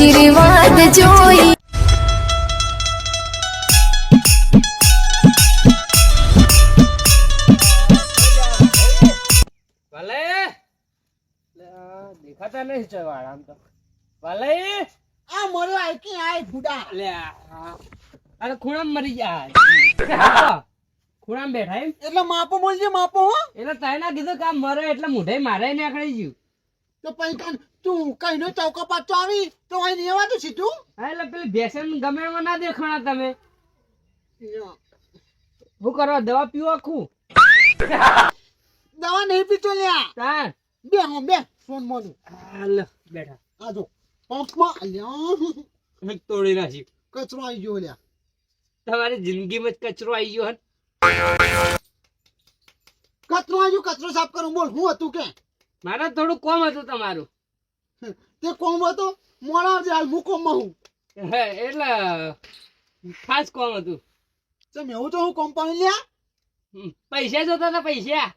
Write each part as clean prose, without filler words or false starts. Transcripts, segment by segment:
આશીર્વાદ જોઈ વાલે દેખાતા નહીં ચવાળ આમ તો વાલે આ મોરો આઈકી આય ફુડા લે અરે ખૂણામાં મરી જાય ખૂણામાં બેઠા એમ એટલે માપો બોલજે માપો હો એટલે તાયના કીધું કે આ મરે એટલે મોઢે મારે નીકળી ગયું તો પૈકા તું કઈનો ચૌકો પાછો આવી તો અહીં નહીં આવતું સીધું હા એટલે પેલી ભેસન ગમે એમાં ના દેખાણા તમે શું કરો દવા પીવો આખું દવા નહીં પીતો લ્યા તાર બે હો બે ફોન મોનું હાલ બેઠા આજો પંપમાં અલ્યા તોડી નાખ્યું કચરો આવી ગયો લ્યા તમારી જિંદગીમાં જ કચરો આવી ગયો કચરો આવી ગયો કચરો સાફ કરું બોલ હું હતું કે મારે થોડું કોમ હતું તમારું તે કોમ હતો મોડા આવજે હાલ હું કોમમાં હું એટલે ખાસ કોમ હતું તમે એવું તો હું કોમ પાણી લ્યા પૈસા જોતા હતા પૈસા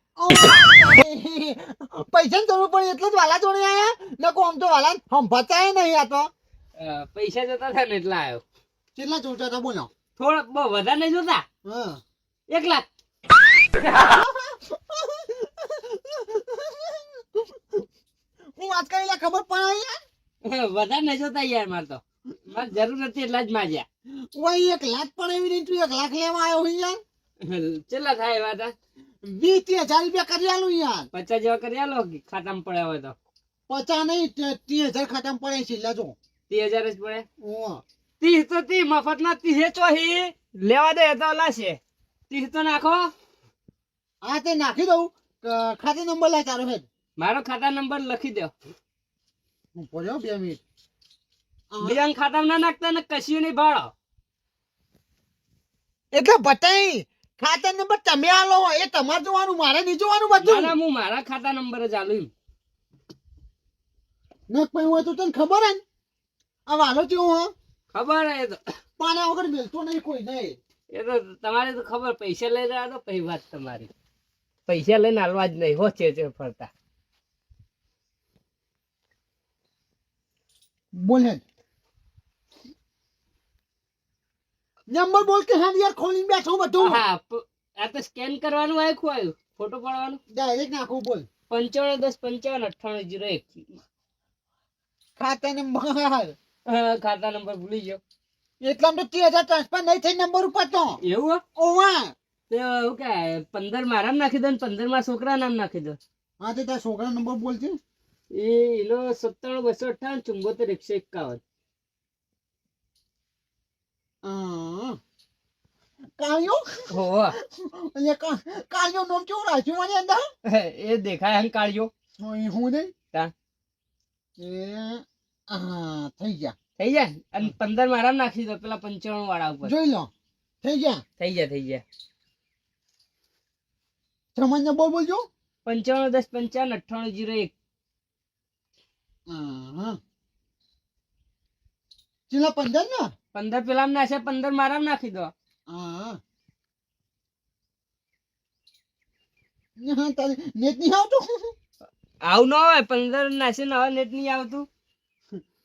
પૈસા જરૂર પડે એટલે જ વાલા જોડે આયા નકો આમ તો વાલા સંભાચાય નહીં આ તો પૈસા જોતા હતા ને એટલે આવ્યો કેટલા જોતા હતા બોલો થોડા બહુ વધારે નહીં જોતા હા 1 લાખ હું વાત કરી લે ખબર પડે યાર વધારે નહીં જોતા યાર મારે તો મારે જરૂર નથી એટલા જ માજ્યા ઓય 1 લાખ પણ એવી નહીં તું 1 લાખ લેવા આવ્યો હોય યાર કેટલા થાય એવા હતા 20,000 રૂપિયા કરી આલું યાર 50 જેવા કરી આલો ખાતામાં પડ્યા હોય તો 50 નહીં 30,000 ખાતામાં પડે છે લેજો 30,000 જ પડે ઓહ 30 તો 30 મફત ના 30 ચોહી લેવા દે તો લાશે 30 તો નાખો હા તે નાખી દઉં ખાતે નંબર લાય તારો હેડ મારો ખાતા નંબર લખી દો હું પડ્યો 2 મિનિટ બીજા ખાતામાં ના નાખતા ને કશું નહીં ભાડો એટલે બતાઈ ખાતા નંબર તમે આલો એ તમારે જોવાનું મારે નહીં જોવાનું બધું ના હું મારા ખાતા નંબર જ આલું નક પઈ હોય તો તને ખબર હે આ વાલો કેવો હો ખબર હે તો પાણા વગર મિલતો નહીં કોઈ નહીં એ તો તમારે તો ખબર પૈસા લઈ રહ્યા તો પછી વાત તમારી પૈસા લઈને હાલવા જ નહીં હો છે ફરતા બોલ હે નંબર બોલ કે હા યાર ખોલીને બેઠો બધું હા આ તો સ્કેન કરવાનું આવ્યું ફોટો પાડવાનું ડાયરેક્ટ નાખું બોલ 9510559801 ખાતા નંબર ખાતા નંબર ભૂલી ગયો એટલામાં તો 30,000 ટ્રાન્સફર નહીં થઈ નંબર ઉપર તો એવું ઓવા તો શું કે 15 મારા નાખી દો ને 15 માં છોકરા નામ નાખી દો હા તે તારા છોકરા નંબર બોલ છે એનો 97 258 74 151 કાળિયો હો અહીંયા કાળિયો નામ કેવું રાખ્યું મને અંદર એ દેખાય હં કાઢ્યો હું નહીં તા એ હા થઈ ગયા થઈ જાય અને 15 મારા નાખી દો પેલા 95 વાળા ઉપર જોઈ લો થઈ ગયા થઈ જાય સમાજ નંબર બોલજો 9510559801 હા ચીલા 15 ને 15 પેલા નાખે 15 મારા નાખી દો હા તારે નેટ નહીં આવતું આવું ન હોય 15 નાખે ને હવે નેટ નહીં આવતું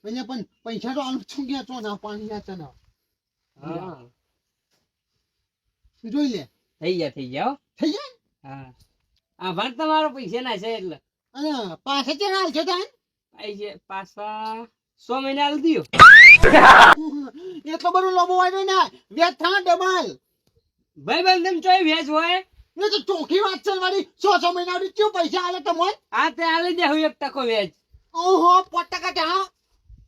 અહીંયા પણ પૈસા તો આલું છું ગયા તો ના પાણી ના તને હા જોઈ લે થઈ ગયા થઈ ગયા હા આભાર તમારો પૈસા ના છે એટલે અને પાછા છે હાલ છે તાન પૈસા પાછા 100 મહિના હાલ દિયો એટલો બધું લોબો વાળો ના વેચ થા ડબલ ભાઈ બંધ એમ ચોય વેચ હોય ને તો ચોખી વાત છે વાળી 100 મહિના દી ક્યું પૈસા આલે તમને હા તે હાલી દે હું 1% વેચ ઓહો 5% ટા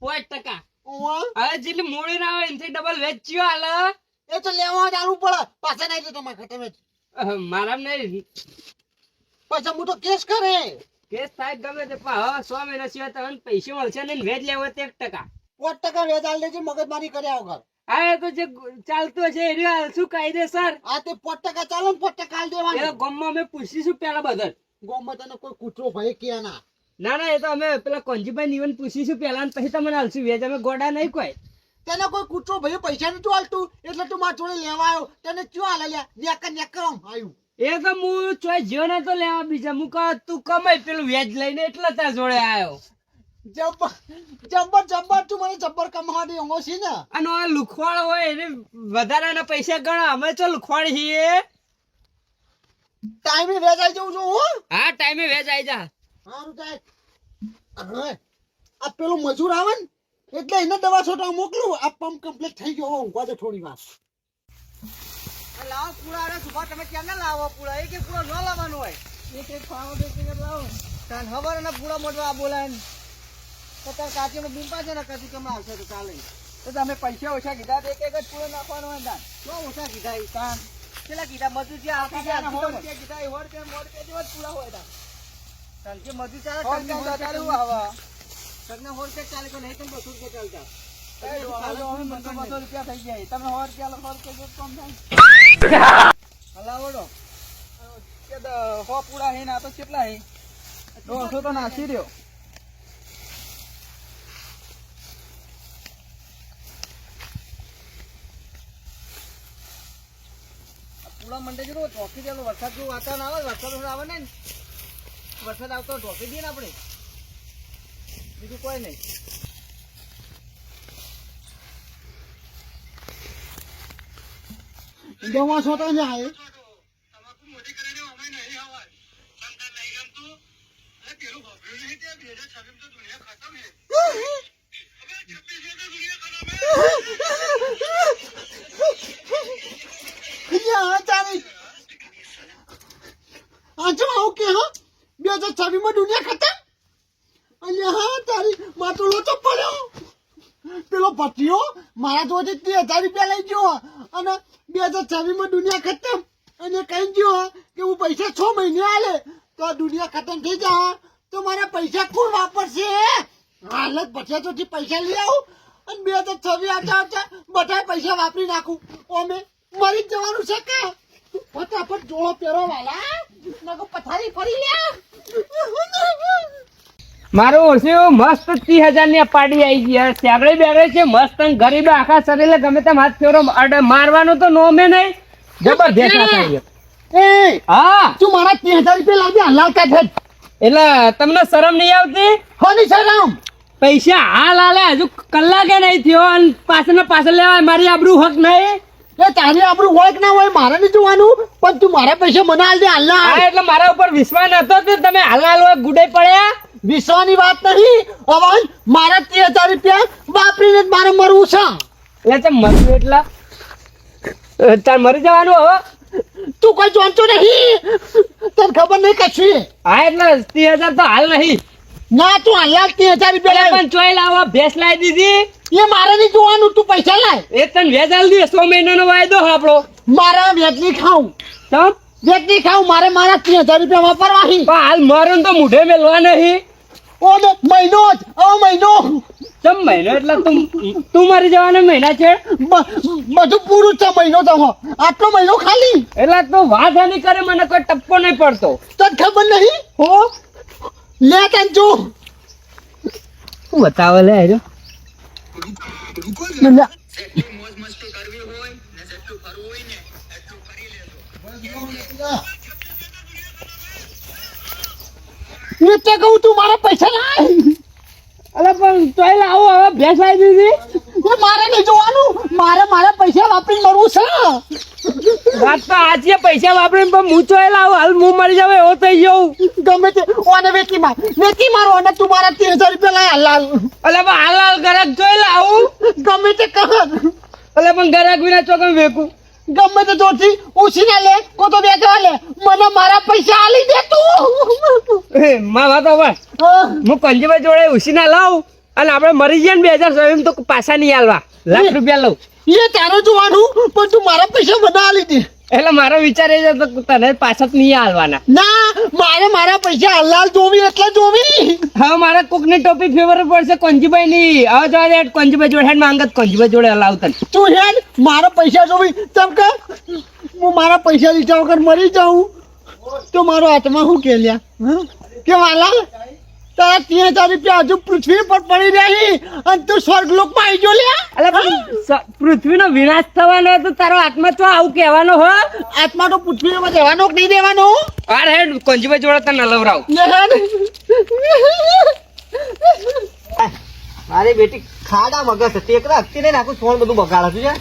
5% ઓહો હવે જેટલી મૂડી ના હોય એનાથી ડબલ વેચ્યો હાલ એ તો લેવા જાવું પડે પાછા નહીં તો તમારે ખતમ જ મારા નહીં પછી હું તો કેસ કરે કેસ થાય ગમે તે પણ હવે 100 મહિના સિવાય તમને પૈસા મળશે ને વેચ લેવો 1%. 5% વેચ આલ દેજે મગજમારી કર્યા વગર હા એ તો જે ચાલતું હશે એ રહ્યો શું કાયદેસર આ તે 5% ચાલો ને 5% આલ એ દેવાનું ગામમાં અમે પૂછીશું પેલા બધા ગોમમાં તને કોઈ કૂતરો ભાઈ કે ના ના એ તો અમે પેલા કોંજીભાઈ નીવન પૂછીશું પેલા ને પછી તમને હાલશું વેચ અમે ગોડા નહીં કોઈ તને કોઈ કૂતરો ભાઈ પૈસા નતું હાલતું એટલે તું માર જોડે લેવા આવ્યો તને ક્યું હાલે લ્યા નેકર આવ્યું એ તો હું ચોય જ્યો ને તો લેવા બીજા હું કહું તું કમાઈ પેલું વેજ લઈને એટલે તાર જોડે આવ્યો જબ્બર જબ્બર જબ્બર તું મને જબ્બર કમાડી ઊંઘો છે ને અને આ લુખવાડ હોય એને વધારાના પૈસા ગણો અમે તો લુખવાડ છીએ ટાઈમે વેચાઈ જઉં છું હું હા ટાઈમે વેચ આવી જા સારું થાય હવે આ પેલો મજૂર આવે ને એટલે એને દવા છોટા મોકલું આ પંપ કમ્પ્લીટ થઈ ગયો ઊંઘવા દે થોડી વાર લાવો પૂરા અરે સુભા તમે ક્યાં ના લાવો પૂરા એક એક પૂરો ન લાવવાનો હોય એક એક ખાવો દે કે લાવો તાન ખબર ને પૂરા મોટો આ બોલાય ને તો તાર કાચી નો બૂમ પાછો ને કદી કેમ આવશે તો ચાલે તો તમે પૈસા ઓછા કીધા એક એક જ પૂરો નાખવાનો હોય તાન તો ઓછા કીધા ઈ તાન કેટલા કીધા મજૂર જે આપી ગયા ને હોડ કે કીધા ઈ હોડ કે જેવા પૂરા હોય તાન કે મજૂર ચાલે કન્ને ચાલે હું આવા કન્ને હોડ કે ચાલે કે નહીં તમે 200 રૂપિયા ચાલતા રૂપિયા થઈ જાય તમે હોર કે કમ થાય હલાવડો કે હો પૂરા હે ના તો કેટલા હે 200 તો નાસી રહ્યો પૂરા મંડે જો ઢોકી દેલો વરસાદ જો વાતાવરણ આવે વરસાદ આવે ને વરસાદ આવતો ઢોકી દઈએ ને આપણે બીજું કોઈ નહીં દવા છોટા જાય પેલો પતિયો મારા જોડે 3000 રૂપિયા લઈ ગયો અને 2026 માં દુનિયા ખતમ અને કઈ ગયો કે હું પૈસા 6 મહિને આલે તો આ દુનિયા ખતમ થઈ જાય તો મારા પૈસા કોણ વાપરશે હાલત બચ્યા તો પૈસા લઈ આવું અને 2026 આવતા બધા પૈસા વાપરી નાખું ઓમે મરી જ જવાનું છે કે ફટાફટ જોડો પહેરો વાલા નકો પથારી ફરી લે મારું ઓછું મસ્ત 30,000 ની પાડી આવી ગઈ સેગડે બેગડે છે મસ્ત ગરીબ આખા શરીરે ગમે તેમ હાથ ફેરો મારવાનો તો નોમે નહીં જબરદસ્ત એ હા તું મારા 30,000 રૂપિયા લાવી હલાલ કા છે એટલે તમને શરમ નહીં આવતી હોની શરમ પૈસા હાલ હાલે હજુ કલાકે નહીં થયો અને પાછળ લેવાય મારી આબરૂ હક નહીં એ તારી આપણું હોય કે ના હોય મારે નહીં જોવાનું પણ તું મારા પૈસા મને હાલ દે હાલના હા એટલે મારા ઉપર વિશ્વાસ નતો તો તમે હાલ ગુડાઈ પડ્યા વિશ્વાની વાત નહીં હવે મારા 30,000 રૂપિયા વાપરીને જ મારે મરવું છે એટલે મરવું એટલા તાર મરી જવાનું હવે તું કોઈ જાણતો નહીં તને ખબર નહીં કશું હા એટલે 30,000 તો હાલ નહીં ના તું હાલ 30,000 રૂપિયા લાવ પણ ચોઈ લાવો ભેંસ લાવી દીધી એ મારે નહીં જોવાનું તું પૈસા લાય એ તને વેજ આલ દે 100 મહિનાનો વાયદો આપણો મારા વેચની ખાઉં તમ વેચની ખાઉં મારે મારા 30,000 રૂપિયા વાપરવાહી પણ હાલ મરણ તો મુઢે મેલવા નહીં ઓ મહિનો જ મહિનો તમ મહિનો એટલે તું મરી જવાનો મહિના છે બધું પૂરું છે મહિનો તો આટલો મહિનો ખાલી એટલે તો વાત હાની કરે મને કોઈ ટપ્પો નહીં પડતો તને ખબર નહીં હો લે તને જો શું બતાવે લે આજો એટલે કહું તું મારા પૈસા લાય અલે પણ તોય લાવો હવે ભેંસ લાવી દીધી મારે નહીં જોવાનું મારે મારા પૈસા વાપરીને મરવું છે વાત તો આજે પૈસા વાપરીને પણ હું તોય લાવો હાલ હું મરી જાવ એવો થઈ જાઉં ગમે તે ઓને વેચી મારો અને તું મારા 30,000 રૂપિયા લાય હાલ અલે પણ હાલ ગરાક જોઈ લાવું ગમે તે કર અલે પણ ગરાક વિના ચોકમ વેકું ગમે તે જોરથી ઉછી ના લે કો તો વેચવા લે મને મારા પૈસા આલી દે તું માં વાત હવે હું કંજીભાઈ જોડે ઉસીના લાવું અને આપણે મરી જઈએ ને 2026 તો પાછા નહીં આલવા લાખ રૂપિયા લઉં એ તારે જોવાનું પણ તું મારા પૈસા મને આલી દે એટલે મારો વિચાર એ છે તો તને પાછા જ નહીં આલવાના ના મારે મારા પૈસા હલાલ જોવી એટલે જોવી હવે મારા કોકની ટોપી ફેવર પડશે કંજીભાઈ ની હવે જવા દે કંજીભાઈ જોડે હેડ માંગત કંજીભાઈ જોડે હલાવતન તું હેડ મારા પૈસા જોવી તમ કે હું મારા પૈસા લીધા વગર મરી જાઉં તો મારો આત્મા શું કે લ્યા કે વાલા તારા 30,000 રૂપિયા હજુ પૃથ્વી પર પડી રહી અને તું સ્વર્ગલોકમાં આવી ગયો લ્યા એટલે પૃથ્વીનો વિનાશ થવાનો તો તારો આત્મા તો આવું કહેવાનો હો આત્મા તો પૃથ્વીમાં જવાનો કે નહીં દેવાનો અરે હેડ કંજીભાઈ જોડે તને હલવરાવ હેડ અરે બેટી ખાડા મગજ છે ટેકરા હકતી નહીં નાખું છોડ બધું બગાડે છું છે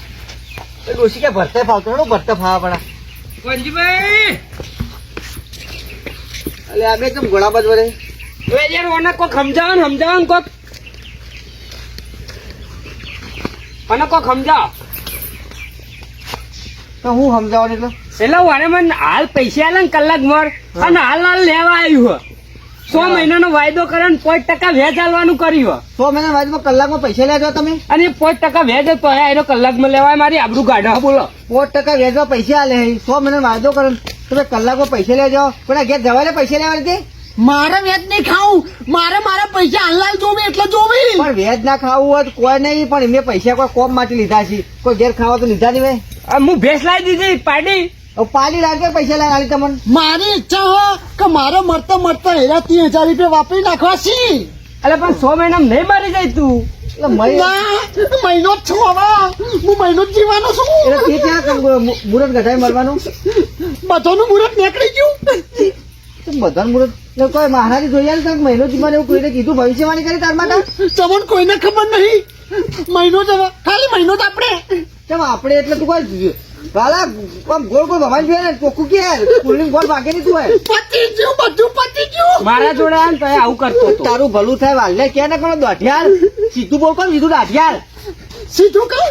એ ડોશી કે ભરતે ફાવતો ને ભરતે ફાવા પડે ગંજીભાઈ એટલે આગળ કેમ ઘોડા બાજ વળે હવે યાર ઓને કોક સમજાવો ને કોક અને કોક સમજાવો તો હું સમજાવવાનું એટલે એટલે વારે મને હાલ પૈસા આલે ને કલાક મર અને હાલ લેવા આવ્યું 100 મહિનાનો વાયદો કરે ને 5% વ્યાજ આલવાનું કર્યું 100 મહિના વાજમાં કલાકમાં પૈસા લેજો તમે અને 5% વ્યાજ તો એનો કલાકમાં લેવાય મારી આબરૂ કાઢો બોલો 5% વ્યાજમાં પૈસા આલે 100 મહિના વાયદો કરો તમે કલાકમાં પૈસા લેજો પણ આ ઘેર જવાય પૈસા લેવા નથી મારે વેચ નહીં ખાવું મારા પૈસા હાલ જોવે એટલે જોવે પણ વેજ ના ખાવું હોય તો કોઈ નહીં પણ એમને પૈસા કોઈ કોમ માટે લીધા છે કોઈ ઘેર ખાવા તો લીધા નહીં ભાઈ હું ભેંસ લાવી દીધી પાડી પાલી લાગે પૈસા લઈને આલી તમને મારી ઈચ્છા હો કે મારે મરતા હેરા 30,000 રૂપિયા વાપરી નાખવા છે એટલે પણ 100 મહિનામાં નહીં મારી જાય તું એટલે મહિનો જ છું હવે હું મહિનો જ જીવાનો છું એટલે તે ક્યાં મુહૂર્ત ઘટાઈ મળવાનું બધાનું મુહૂર્ત નીકળી ગયું બધાનું મુહૂર્ત એટલે કોઈ મહારાજી જોઈ આવે કે મહિનો જીવન એવું કોઈને કીધું ભવિષ્યવાણી કરી તાર માટે તમને કોઈને ખબર નહીં મહિનો જ હવે ખાલી મહિનો જ આપણે કેમ આપણે એટલે તું કોઈ વાલા આમ ગોળ ગોળ ભવાઈ જોઈએ ને ચોખ્ખું કે કુલિંગ ગોળ ભાગે નહીં તું હોય પતી ગયું બધું પતી ગયું મારા જોડે આમ તો આવું કરતો હતો તારું ભલું થાય વાલે કે ને કોણ દોઢિયાર સીધું બોલ કોણ સીધું દાઢિયાર સીધું કહું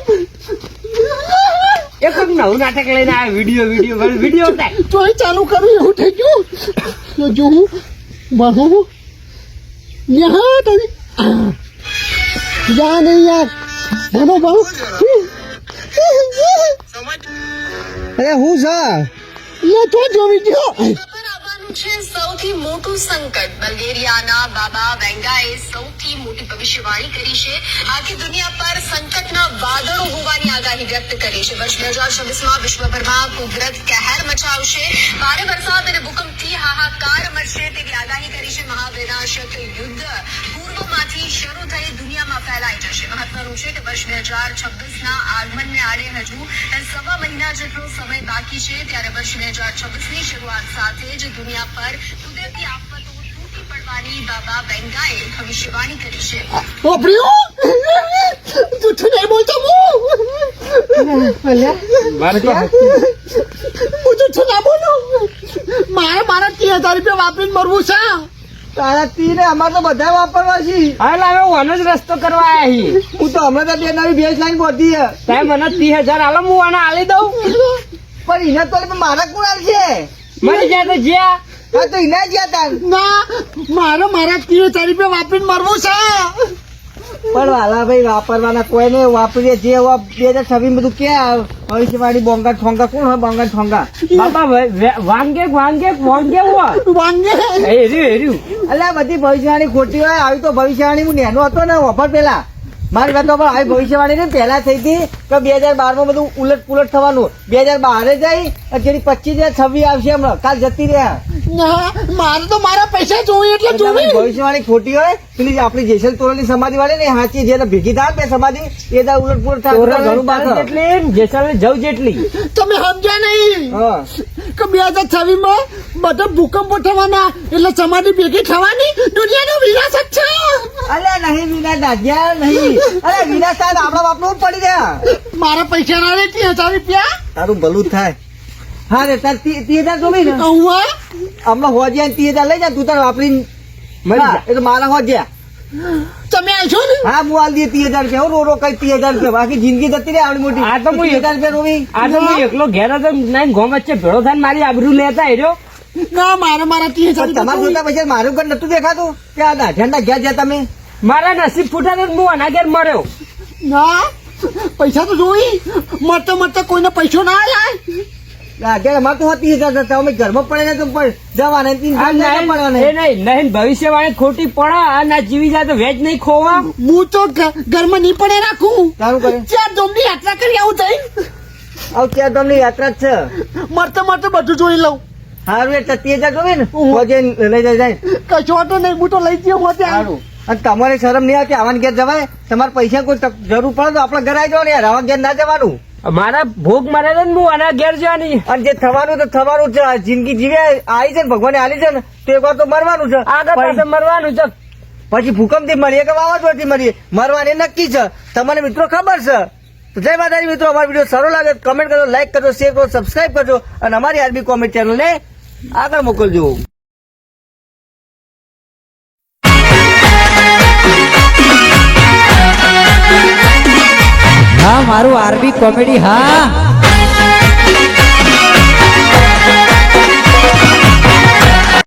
એક નવું નાટક લઈને આ વિડીયો તો એ ચાલુ કરું એવું થઈ ગયું જો હું બહુ યહાં તારી યા નહીં યાર બહુ બહુ અરે હું છે યા તો જોવી ગયો સૌથી મોટું સંકટ બલ્ગેરિયાના બાબા વેંગાએ સૌથી મોટી ભવિષ્યવાણી કરી છે આખી દુનિયા પર સંકટના વાદળો હોવાની આગાહી વ્યક્ત કરી છે વર્ષ 2026માં વિશ્વભરમાં કુદરત કહેર મચાવશે ભારે વરસાદ અને ભૂકંપથી હાહાકાર મચશે તેવી આગાહી કરી છે મહાવિનાશક યુદ્ધ પૂર્વમાંથી શરૂ થઈ દુનિયામાં ફેલાઈ જશે મહત્વનું છે કે વર્ષ 2026ના આગમનને આડે હજુ 1.25 મહિના જેટલો સમય બાકી છે ત્યારે વર્ષ 2026ની શરૂઆત સાથે જ દુનિયા પર કુદરતી આફતો તૂટી પડવાની બાબા વેંગાએ ભવિષ્યવાણી કરી છે ઓપ્રિયો તું તો નહીં બોલતો હું તો ના બોલું મારા 30,000 રૂપિયા વાપરીને મરવું છે તારા તીને અમારે તો બધા વાપરવા છે હાલ હવે ઓનો જ રસ્તો કરવા આયા હું તો હમણાં તો બે નવી ભેંસ લાઈન ગોતી છે તમે મને 30,000 આલો હું આને આલી દઉં પણ એને તો મારા કોણ છે મરી જાય તો જ્યાં હા તો એના જ્યાં તાર ના મારા 30,000 રૂપિયા વાપરીને મરવું છે પણ વાલા ભાઈ વાપરવાના કોઈ નહીં વાપરીએ જે 2026 બધું ક્યાં ભવિષ્યવાણી બોંગા ઠોંગા કોણ હોય બોંગા ઠોંગા બાપા વાંગે વાંગે હેર્યું અલ્યા બધી ભવિષ્યવાણી ખોટી હોય આવી તો ભવિષ્યવાણી હું નેનો હતો ને ઓફર પેલા મારી વાત પણ આવી ભવિષ્યવાણી ને પહેલા થઈ હતી કે 2012 બધું ઉલટ પુલટ થવાનું 2012 જઈ જેની 25,026 આવશે હમણાં કાલ જતી રહ્યા ના મારે તો મારા પૈસા જોઈએ એટલે જોવી ભવિષ્યવાણી ખોટી હોય પેલી આપણી જેસલ તોરલની સમાધિ વાળી ને હાચી જેને ભેગી થાય બે સમાધિ એ દા ઉલટ પુલટ થાય ઘણું બાકી જેટલી જેસલ જવ જેટલી તમે સમજ્યા નહીં હા કે 2026 માં બધા ભૂકંપો થવાના એટલે સમાધિ ભેગી થવાની દુનિયાનો વિનાશ જ છે અલ્યા નહીં વિનાશ દાજ્યા નહીં અરે વિનાશ થાય આપડા બાપનું જ પડી ગયા મારા પૈસા ના રે 30,000 રૂપિયા તારું ભલું થાય હા રે તાર 30,000 જોવી ને હમણાં હોજ્યા 30,000 લઈ જા તું તાર વાપરી એ તો મારા હોજ્યા તમે આવશો ને હા હું આલ દે 30,000 રૂપિયા રો કઈ 30,000 રૂપિયા બાકી જિંદગી જતી રહે આવડી મોટી આ તો હું 30,000 રૂપિયા રોવી આ તો હું એકલો ઘેર હતો નહીં ગોમ વચ્ચે ભેળો થાય મારી આબરૂ લેતા હેર્યો ના મારા 30,000 તમારે જોતા પછી મારું ઘર નતું દેખાતું કે આ દાઢિયાના ઘેર જ્યાં તમે મારા નસીબ ફૂટા હું આના ઘેર મર્યો ના પૈસા તો જોઈ મરતા કોઈને પૈસો ના લાય દાઢિયા અમારે તો 30,000 હતા અમે ઘરમાં પડે તો પણ જવાના નહીં ભવિષ્યવાણી ખોટી પડે અને જીવી જાય તો વેજ નહીં ખોવા હું તો ઘરમાં નહીં પડે રાખું સારું કરે 4 ધોમની યાત્રા કરી આવું થઈ આવ ત્યાં તમને યાત્રા જ છે મરતા બધું જોઈ લઉં સારું એટલે 30,000 જોવે ને હોજે લઈ જાય કશો વાંધો નહીં હું તો લઈ ગયો હોતે સારું અને તમારે શરમ નહીં આવતી આવાને ઘેર જવાય તમારે પૈસા કોઈ જરૂર પડે તો આપડે ઘર આવી જવાનું યાર આવા ઘેર ના જવાનું મારા ભોગ મારે ને હું આના ઘેર જવાની અને જે થવાનું તો થવાનું છે જિંદગી જીવે આવી છે ને ભગવાને આલી છે ને તો એક વાર તો મરવાનું છે આગળ પાસે મરવાનું છે પછી ભૂકંપથી મળીએ કે વાવાઝોડથી મળીએ, મરવાની નક્કી છે. તમને મિત્રો ખબર છે. તો જય માતાજી મિત્રો, અમારો વિડીયો સારો લાગે કમેન્ટ કરજો, લાઈક કરજો, શેર કરજો, સબસ્ક્રાઇબ કરજો અને અમારી આરબી કોમેડી ચેનલને આગળ મોકલજો. હા મારું આરબી કોમેડી, હા.